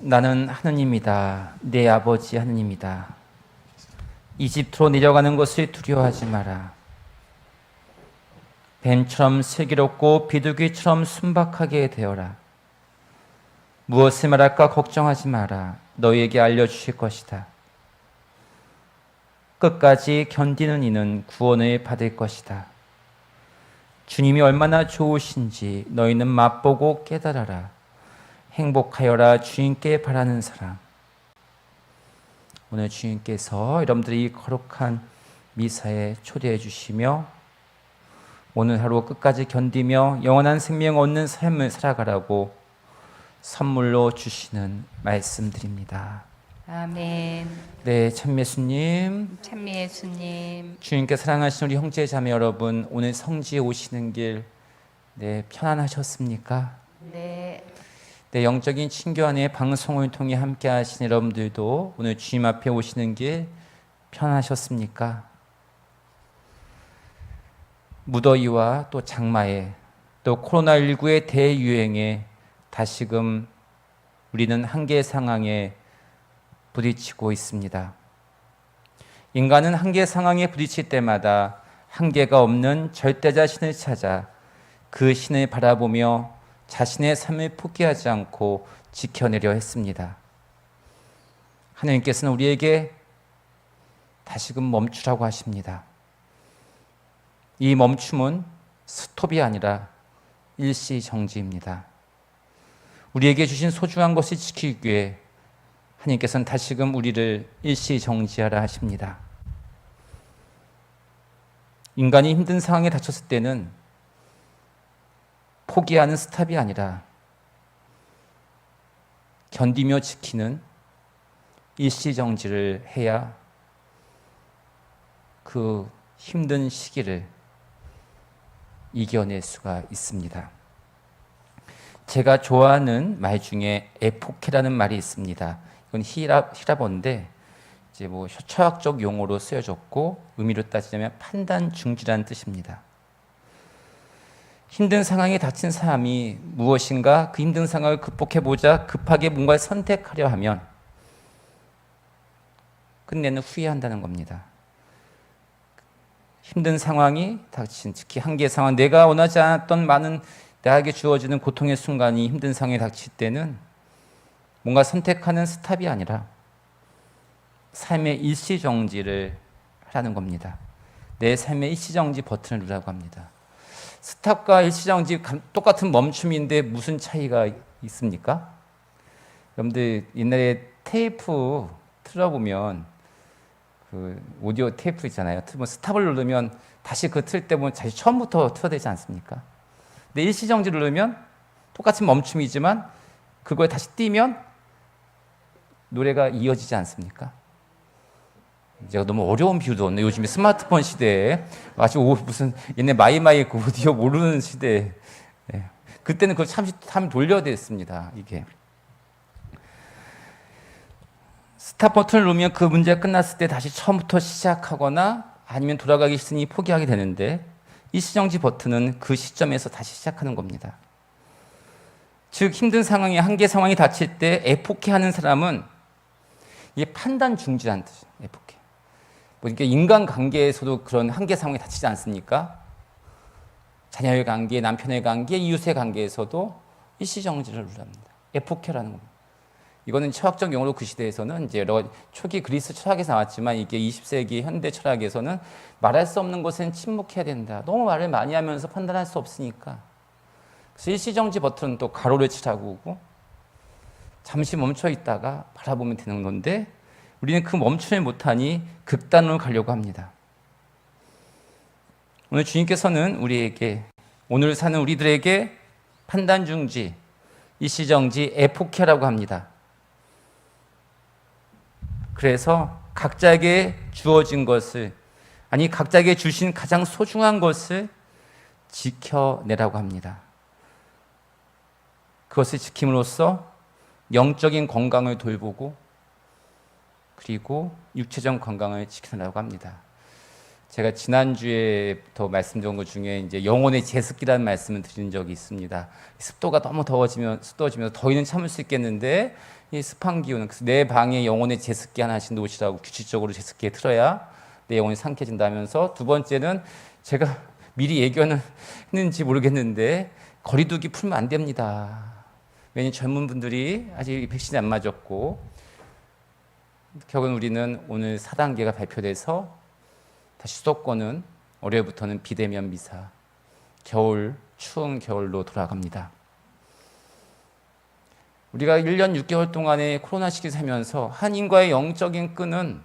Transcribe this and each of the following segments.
나는 하느님이다. 내 아버지 하느님이다. 이집트로 내려가는 것을 두려워하지 마라. 뱀처럼 슬기롭고 비둘기처럼 순박하게 되어라. 무엇을 말할까 걱정하지 마라. 너희에게 알려주실 것이다. 끝까지 견디는 이는 구원을 받을 것이다. 주님이 얼마나 좋으신지 너희는 맛보고 깨달아라. 행복하여라 주님께 바라는 사랑. 오늘 주님께서 여러분들이 거룩한 미사에 초대해 주시며 오늘 하루 끝까지 견디며 영원한 생명 얻는 삶을 살아가라고 선물로 주시는 말씀드립니다. 아멘. 네, 참예수님, 찬미예수님, 주님께 사랑하신 우리 형제 자매 여러분, 오늘 성지에 오시는 길 편안하셨습니까? 네, 네, 영적인 친교 안에 방송을 통해 함께 하신 여러분들도 오늘 주님 앞에 오시는 길 편안하셨습니까? 무더위와 또 장마에 또 코로나19의 대유행에 다시금 우리는 한계 상황에 부딪히고 있습니다. 인간은 한계 상황에 부딪힐 때마다 한계가 없는 절대자 신을 찾아 그 신을 바라보며 자신의 삶을 포기하지 않고 지켜내려 했습니다. 하나님께서는 우리에게 다시금 멈추라고 하십니다. 이 멈춤은 스톱이 아니라 일시정지입니다. 우리에게 주신 소중한 것을 지키기 위해 하나님께서는 다시금 우리를 일시정지하라 하십니다. 인간이 힘든 상황에 닥쳤을 때는 포기하는 스탑이 아니라 견디며 지키는 일시정지를 해야 그 힘든 시기를 이겨낼 수가 있습니다. 제가 좋아하는 말 중에 에포케라는 말이 있습니다. 이건 히라버인데 이제 철학적 용어로 쓰여졌고 의미로 따지자면 판단 중지라는 뜻입니다. 힘든 상황에 닥친 사람이 무엇인가 그 힘든 상황을 극복해보자 급하게 뭔가를 선택하려 하면 끝내는 후회한다는 겁니다. 힘든 상황이 닥친, 특히 한계 상황, 내가 원하지 않았던 많은 나에게 주어지는 고통의 순간이 힘든 상황에 닥칠 때는 뭔가 선택하는 스탑이 아니라 삶의 일시정지를 하라는 겁니다. 내 삶의 일시정지 버튼을 누르라고 합니다. 스탑과 일시정지 똑같은 멈춤인데 무슨 차이가 있습니까? 여러분들 옛날에 테이프 틀어보면 그 오디오 테이프 있잖아요. 스탑을 누르면 다시 그 틀 때 보면 다시 처음부터 틀어야 되지 않습니까? 근데 일시정지를 누르면 똑같은 멈춤이지만 그거에 다시 띄면 노래가 이어지지 않습니까? 제가 너무 어려운 비유도 없네. 요즘에 스마트폰 시대에 마치 무슨 옛날 마이마이 그 오디오 모르는 시대에 그때는 그걸 참 돌려야 됐습니다. 이게 스탑 버튼을 누르면 그 문제가 끝났을 때 다시 처음부터 시작하거나 아니면 돌아가기 싫으니 포기하게 되는데 일시정지 버튼은 그 시점에서 다시 시작하는 겁니다. 즉 힘든 상황에 한계 상황이 닥칠 때 에포케하는 사람은 이게 판단 중지라는 뜻이에요. 에포케. 그러니까 인간 관계에서도 그런 한계 상황에 닥치지 않습니까? 자녀의 관계, 남편의 관계, 이웃의 관계에서도 일시정지를 누릅니다. 에포케라는 겁니다. 이거는 철학적 용어로 그 시대에서는 이제 여러 초기 그리스 철학에서 나왔지만 이게 20세기 현대 철학에서는 말할 수 없는 것은 침묵해야 된다. 너무 말을 많이 하면서 판단할 수 없으니까. 그래서 일시정지 버튼은 또 가로를 치라고 잠시 멈춰 있다가 바라보면 되는 건데 우리는 그 멈추지 못하니 극단으로 가려고 합니다. 오늘 주님께서는 우리에게 오늘 사는 우리들에게 판단 중지, 일시정지, 에포케라고 합니다. 그래서 각자에게 주어진 것을 각자에게 주신 가장 소중한 것을 지켜내라고 합니다. 그것을 지킴으로써 영적인 건강을 돌보고 그리고 육체적 건강을 지켜내라고 합니다. 제가 지난주에부터 말씀드린 것 중에 이제 영혼의 제습기라는 말씀을 드린 적이 있습니다. 습도가 너무 습도지면서 더위는 참을 수 있겠는데 이 습한 기운은 그래서 내 방에 영혼의 제습기 하나씩 놓으시라고 규칙적으로 제습기에 틀어야 내 영혼이 상쾌해진다면서 두 번째는 제가 미리 예견했는지 모르겠는데 거리두기 풀면 안 됩니다. 왜냐하면 젊은 분들이 아직 백신이 안 맞았고 결국은 우리는 오늘 4단계가 발표돼서 다시 수도권은 월요일부터는 비대면 미사, 추운 겨울로 돌아갑니다. 우리가 1년 6개월 동안의 코로나 시기 살면서 하나님과의 영적인 끈은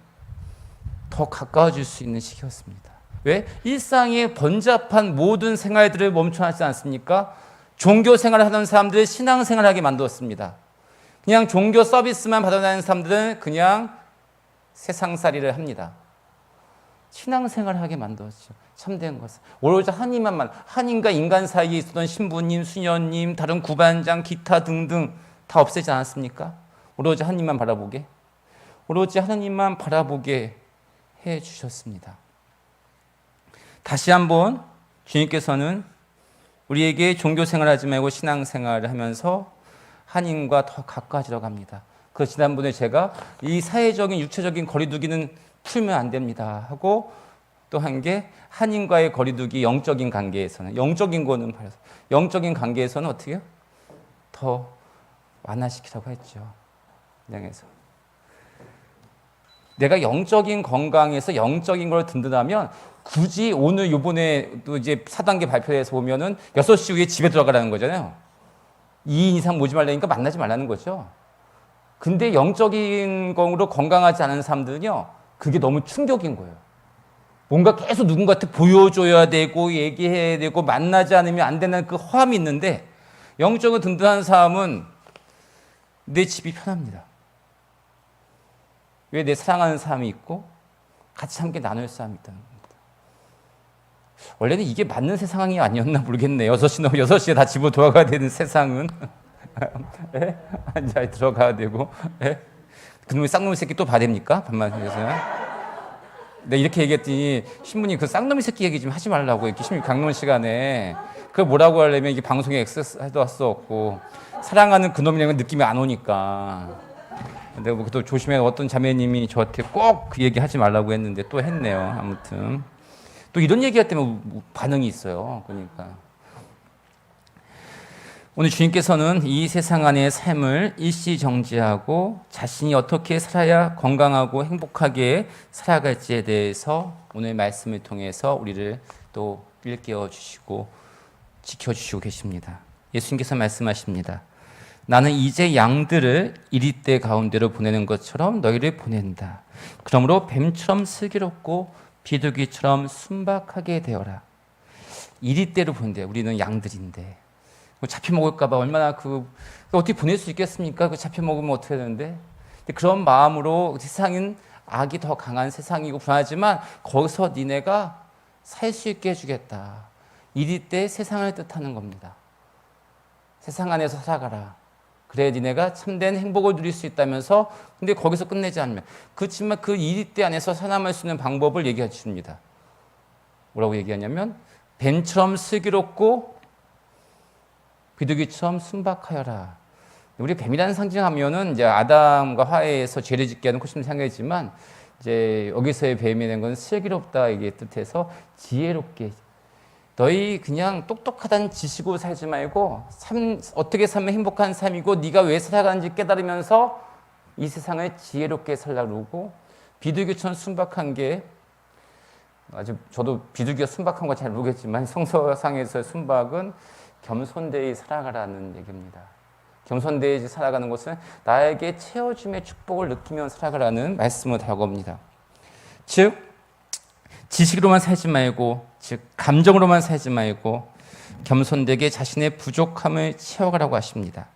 더 가까워질 수 있는 시기였습니다. 왜? 일상의 번잡한 모든 생활들을 멈춰놨지 않습니까? 종교 생활을 하던 사람들을 신앙 생활을 하게 만들었습니다. 그냥 종교 서비스만 받아다니는 사람들은 그냥 세상살이를 합니다. 신앙 생활을 하게 만들었죠. 참된 것은 오로지 하나님과 인간 사이에 있었던 신부님, 수녀님, 다른 구반장, 기타 등등 다 없애지 않았습니까? 오로지 하나님만 바라보게, 오로지 하나님만 바라보게 해주셨습니다. 다시 한번 주님께서는 우리에게 종교 생활하지 말고 신앙 생활을 하면서 하나님과 더 가까워지려고 합니다. 그 지난번에 제가 이 사회적인 육체적인 거리두기는 풀면 안 됩니다 하고 또 한 게 하나님과의 거리두기 영적인 관계에서는 영적인 거는 영적인 관계에서는 어떻게 해요? 더 완화시키라고 했죠. 그냥에서 내가 영적인 건강에서 영적인 걸 든든하면 굳이 오늘 요번에 또 이제 4단계 발표에서 보면은 6시 후에 집에 들어가라는 거잖아요. 2인 이상 모지 말라니까 만나지 말라는 거죠. 근데 영적인 거로 건강하지 않은 사람들은요, 그게 너무 충격인 거예요. 뭔가 계속 누군가한테 보여줘야 되고 얘기해야 되고 만나지 않으면 안 되는 그 허함이 있는데 영적으로 든든한 사람은 내 집이 편합니다. 왜? 내 사랑하는 사람이 있고 같이 함께 나눌 사람이 있다는 겁니다. 원래는 이게 맞는 세상이 아니었나 모르겠네요. 6시에 다 집으로 돌아가야 되는 세상은 잘 들어가야 되고 그놈의 쌍놈의 새끼 또 봐야 됩니까? 반말해서요. 네, 이렇게 얘기했더니 신부님 그 쌍놈의 새끼 얘기 좀 하지 말라고 이렇게 16강론 시간에 그걸 뭐라고 하려면 이게 방송에 액세스도 할 수 없고 사랑하는 그놈이라는 느낌이 안 오니까 내가 뭐 또 조심해. 어떤 자매님이 저한테 꼭 그 얘기 하지 말라고 했는데 또 했네요. 아무튼 또 이런 얘기할 때면 반응이 있어요. 그러니까 오늘 주님께서는 이 세상 안의 삶을 일시정지하고 자신이 어떻게 살아야 건강하고 행복하게 살아갈지에 대해서 오늘 말씀을 통해서 우리를 또 일깨워 주시고 지켜주시고 계십니다. 예수님께서 말씀하십니다. 나는 이제 양들을 이리떼 가운데로 보내는 것처럼 너희를 보낸다. 그러므로 뱀처럼 슬기롭고 비둘기처럼 순박하게 되어라. 이리떼로 보낸대요. 우리는 양들인데. 잡혀 먹을까 봐 얼마나 어떻게 보낼 수 있겠습니까? 잡혀 먹으면 어떻게 되는데? 그런 마음으로 세상은 악이 더 강한 세상이고 불안하지만 거기서 니네가 살 수 있게 해주겠다. 이리떼 세상을 뜻하는 겁니다. 세상 안에서 살아가라. 그래 니네가 참된 행복을 누릴 수 있다면서 근데 거기서 끝내지 않으면 그렇지만 그 이리떼 안에서 살아남을 수 있는 방법을 얘기해 주십니다. 뭐라고 얘기하냐면 뱀처럼 슬기롭고 비둘기처럼 순박하여라. 우리 뱀이라는 상징하면은 이제 아담과 화해에서 죄를 짓게 하는 코심을 상징이지만 이제 여기서의 뱀이라는 건 슬기롭다 이게 뜻해서 지혜롭게 너희 그냥 똑똑하다는 지식으로 살지 말고 어떻게 살면 행복한 삶이고 네가 왜 살아가는지 깨달으면서 이 세상을 지혜롭게 살라고 그러고 비둘기처럼 순박한 게 아주 저도 비둘기가 순박한 거 잘 모르겠지만 성서상에서의 순박은 겸손되이 살아가라는 얘기입니다. 겸손되이 살아가는 것은 나에게 채워줌의 축복을 느끼며 살아가라는 말씀을 다가옵니다. 즉 지식으로만 살지 말고 즉 감정으로만 살지 말고 겸손되게 자신의 부족함을 채워가라고 하십니다.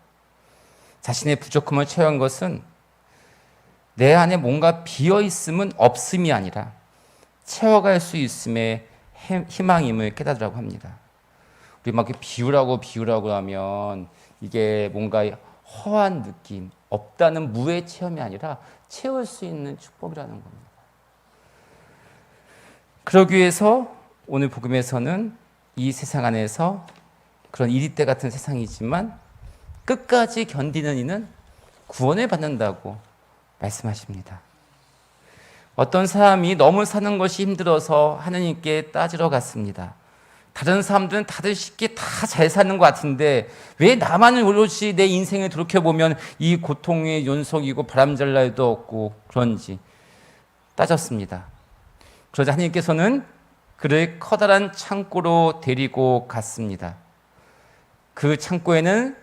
자신의 부족함을 채워간 것은 내 안에 뭔가 비어있음은 없음이 아니라 채워갈 수 있음의 희망임을 깨달으라고 합니다. 우리 막 비우라고 하면 이게 뭔가 허한 느낌, 없다는 무의 체험이 아니라 채울 수 있는 축복이라는 겁니다. 그러기 위해서 오늘 복음에서는 이 세상 안에서 그런 이리떼 같은 세상이지만 끝까지 견디는 이는 구원을 받는다고 말씀하십니다. 어떤 사람이 너무 사는 것이 힘들어서 하느님께 따지러 갔습니다. 다른 사람들은 다들 쉽게 다 잘 사는 것 같은데 왜 나만 오롯이 내 인생을 돌이켜보면 이 고통의 연속이고 바람잘 날도 없고 그런지 따졌습니다. 그러자 하나님께서는 그를 커다란 창고로 데리고 갔습니다. 그 창고에는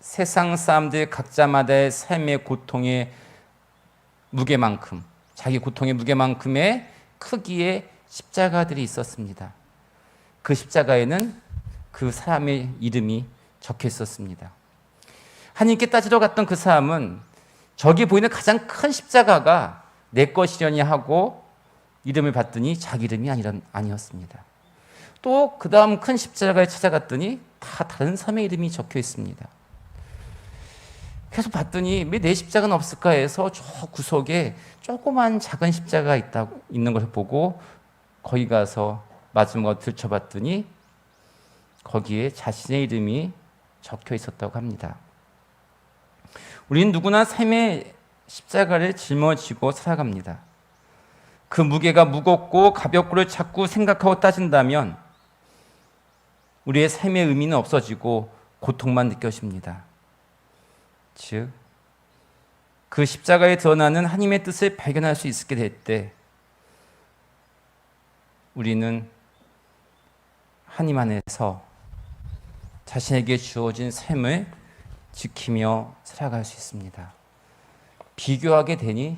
세상 사람들 각자마다의 삶의 고통의 무게만큼, 자기 고통의 무게만큼의 크기의 십자가들이 있었습니다. 그 십자가에는 그 사람의 이름이 적혀 있었습니다. 하나님께 따지러 갔던 그 사람은 저기 보이는 가장 큰 십자가가 내 것이려니 하고 이름을 봤더니 자기 이름이 아니었습니다. 또 그 다음 큰 십자가에 찾아갔더니 다 다른 사람의 이름이 적혀 있습니다. 계속 봤더니 왜 내 십자가는 없을까 해서 저 구석에 조그만 작은 십자가가 있는 걸 보고 거기 가서 마지막으로 들춰봤더니 거기에 자신의 이름이 적혀 있었다고 합니다. 우리는 누구나 삶의 십자가를 짊어지고 살아갑니다. 그 무게가 무겁고 가볍고를 자꾸 생각하고 따진다면 우리의 삶의 의미는 없어지고 고통만 느껴집니다. 즉, 그 십자가에 드러나는 하나님의 뜻을 발견할 수 있게 될 때 우리는 하나님 안에서 자신에게 주어진 삶을 지키며 살아갈 수 있습니다. 비교하게 되니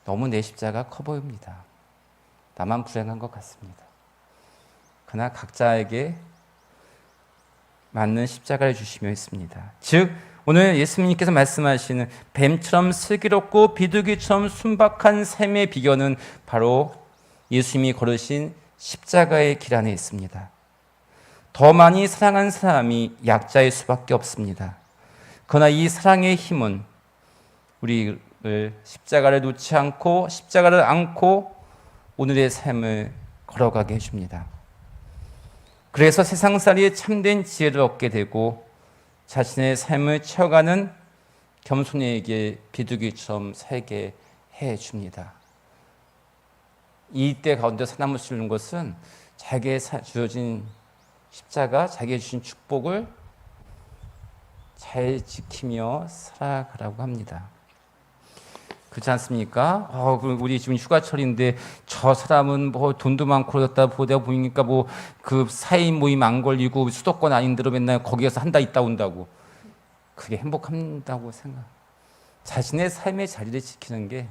너무 내 십자가 커 보입니다. 나만 불행한 것 같습니다. 그러나 각자에게 맞는 십자가를 주시며 있습니다. 즉 오늘 예수님께서 말씀하시는 뱀처럼 슬기롭고 비둘기처럼 순박한 삶의 비결은 바로 예수님이 걸으신 십자가의 길 안에 있습니다. 더 많이 사랑한 사람이 약자일 수밖에 없습니다. 그러나 이 사랑의 힘은 우리를 십자가를 놓지 않고 십자가를 안고 오늘의 삶을 걸어가게 해줍니다. 그래서 세상살이에 참된 지혜를 얻게 되고 자신의 삶을 채워가는 겸손에게 비둘기처럼 살게 해줍니다. 이때 가운데 살아남을 수 있는 것은 자기의 주어진 십자가, 자기의 주신 축복을 잘 지키며 살아가라고 합니다. 그렇지 않습니까? 우리 지금 휴가철인데 저 사람은 뭐 돈도 많고 그러다 보다 보니까 뭐 그 사인 모임 안 걸리고 수도권 아닌데로 맨날 거기에서 한 달 있다 온다고. 그게 행복한다고 생각. 자신의 삶의 자리를 지키는 게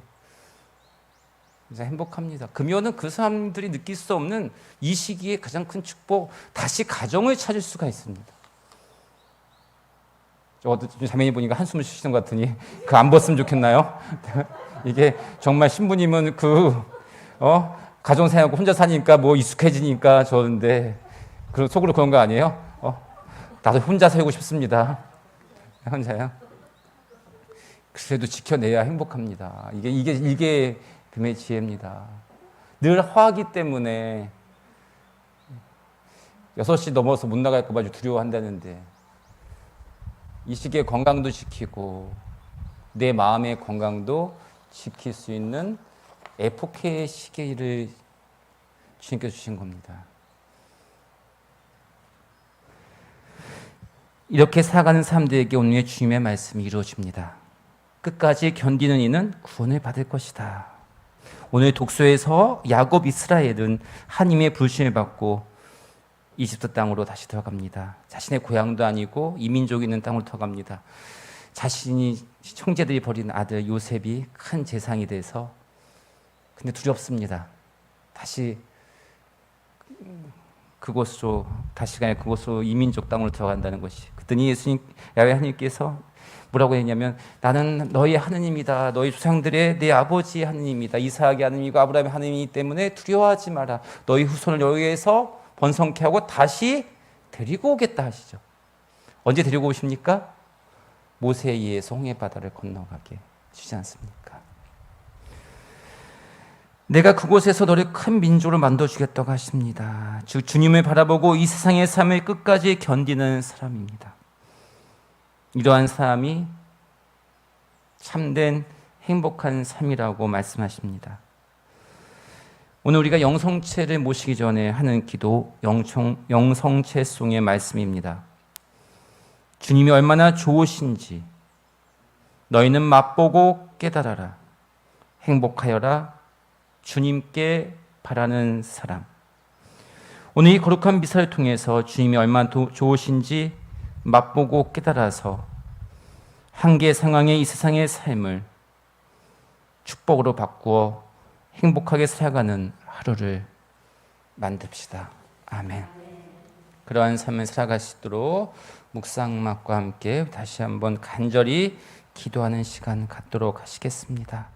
진짜 행복합니다. 그러면은 그 사람들이 느낄 수 없는 이 시기에 가장 큰 축복, 다시 가정을 찾을 수가 있습니다. 자매님 보니까 한숨을 쉬시는 것 같으니 그 안 벗으면 좋겠나요? 이게 정말 신부님은 가정생활하고 혼자 사니까 뭐 익숙해지니까 좋은데 속으로 그런 거 아니에요? 나도 혼자 살고 싶습니다. 혼자요? 그래도 지켜내야 행복합니다. 이게 금의 지혜입니다. 늘 허하기 때문에 6시 넘어서 못 나갈까 봐 두려워한다는데 이 시기에 건강도 지키고 내 마음의 건강도 지킬 수 있는 에포케의 시기를 주님께서 주신 겁니다. 이렇게 살아가는 사람들에게 오늘의 주님의 말씀이 이루어집니다. 끝까지 견디는 이는 구원을 받을 것이다. 오늘 독서에서 야곱 이스라엘은 하나님의 불신을 받고 이집트 땅으로 다시 들어갑니다. 자신의 고향도 아니고 이민족이 있는 땅으로 들어갑니다. 자신이 형제들이 버린 아들 요셉이 큰 재상이 돼서 근데 두렵습니다. 다시 그곳으로 이민족 땅으로 들어간다는 것이. 그랬더니 야훼 하나님께서 뭐라고 했냐면 나는 너희 하느님이다. 너희 조상들의 내 아버지의 하느님이다. 이삭의 하느님이고 아브라함의 하느님이기 때문에 두려워하지 마라. 너희 후손을 여기에서 번성케 하고 다시 데리고 오겠다 하시죠. 언제 데리고 오십니까? 모세에 의해서 홍해 바다를 건너가게 주지 않습니까? 내가 그곳에서 너를 큰 민족으로 만들어주겠다고 하십니다. 즉 주님을 바라보고 이 세상의 삶을 끝까지 견디는 사람입니다. 이러한 사람이 참된 행복한 삶이라고 말씀하십니다. 오늘 우리가 영성체를 모시기 전에 하는 기도 영성체송의 말씀입니다. 주님이 얼마나 좋으신지 너희는 맛보고 깨달아라. 행복하여라. 주님께 바라는 사람. 오늘 이 거룩한 미사를 통해서 주님이 얼마나 좋으신지 맛보고 깨달아서 한계 상황의 이 세상의 삶을 축복으로 바꾸어 행복하게 살아가는 하루를 만듭시다. 아멘. 그러한 삶을 살아갈 수 있도록 묵상음악과 함께 다시 한번 간절히 기도하는 시간 갖도록 하시겠습니다.